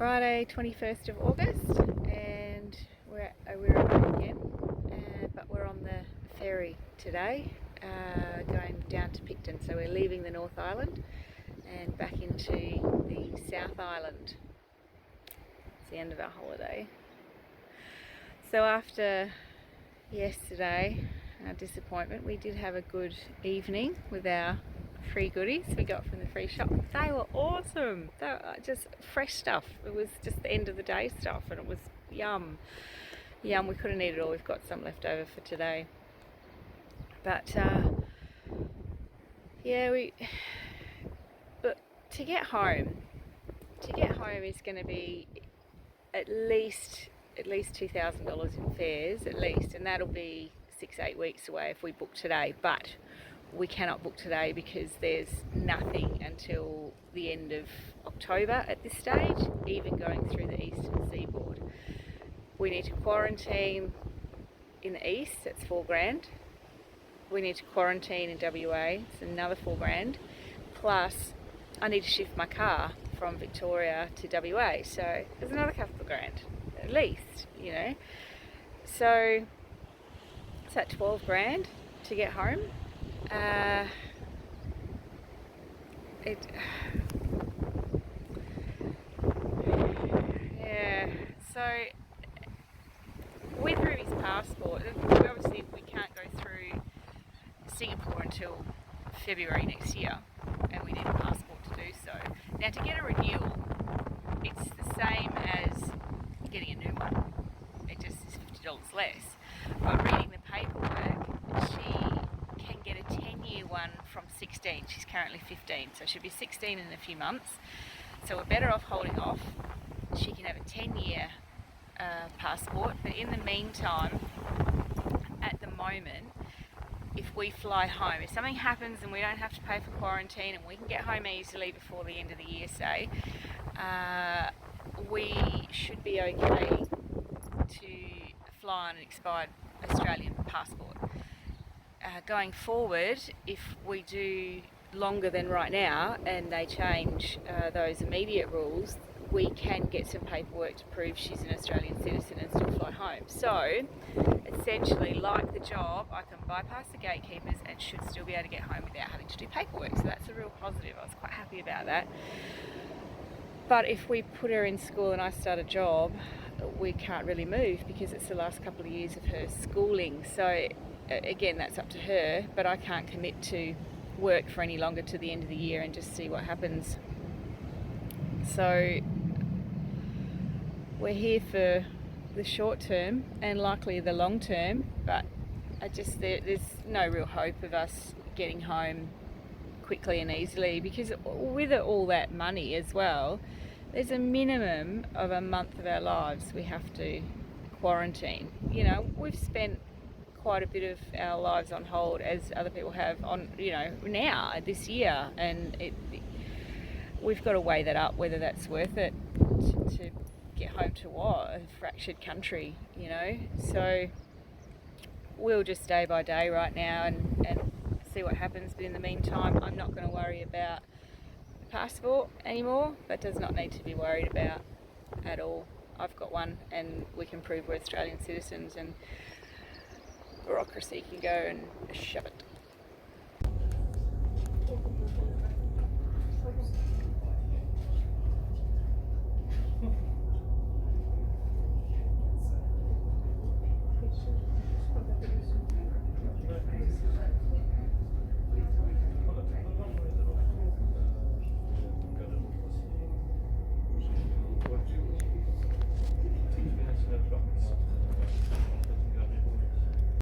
Friday 21st of August and we're away again, but we're on the ferry today going down to Picton. So we're leaving the North Island and back into the South Island. It's the end of our holiday. So after yesterday, our disappointment, we did have a good evening with our free goodies we got from the free shop. They were awesome. They were just fresh stuff. It was just the end of the day stuff and it was yum. We couldn't eat it all. We've got some left over for today. But but to get home is going to be at least $2,000 in fares at least, and that'll be 6-8 weeks away if we book today. But we cannot book today because there's nothing until the end of October at this stage, even going through the eastern seaboard. We need to quarantine in the east, that's $4,000. We need to quarantine in WA, it's another $4,000. Plus, I need to shift my car from Victoria to WA, so there's another couple of grand, at least, you know. So it's at $12,000 to get home. So with Ruby's passport, obviously we can't go through Singapore until February next year, and we need a passport to do so. Now, to get a renewal, it's the same as getting a new one. It just is $50 less. But reading the paperwork, she can get a 10-year one from 16. She's currently 15, so she'll be 16 in a few months. So we're better off holding off. She can have a 10-year passport, but in the meantime, at the moment, if we fly home, if something happens and we don't have to pay for quarantine and we can get home easily before the end of the year, say, we should be okay to fly on an expired Australian passport. Going forward, if we do longer than right now and they change those immediate rules, we can get some paperwork to prove she's an Australian citizen and still fly home. So essentially, like the job, I can bypass the gatekeepers and should still be able to get home without having to do paperwork. So that's a real positive. I was quite happy about that. But if we put her in school and I start a job, we can't really move because it's the last couple of years of her schooling. So again, that's up to her, but I can't commit to work for any longer to the end of the year and just see what happens. So we're here for the short term and likely the long term, but there's no real hope of us getting home quickly and easily, because with all that money as well, there's a minimum of a month of our lives we have to quarantine. You know, we've spent quite a bit of our lives on hold, as other people have, on, you know, now this year, and we've got to weigh that up, whether that's worth it to get home to what, a fractured country, you know. So we'll just day by day right now and see what happens. But in the meantime, I'm not going to worry about the passport anymore. That does not need to be worried about at all. I've got one and we can prove we're Australian citizens, and bureaucracy can go and shove it.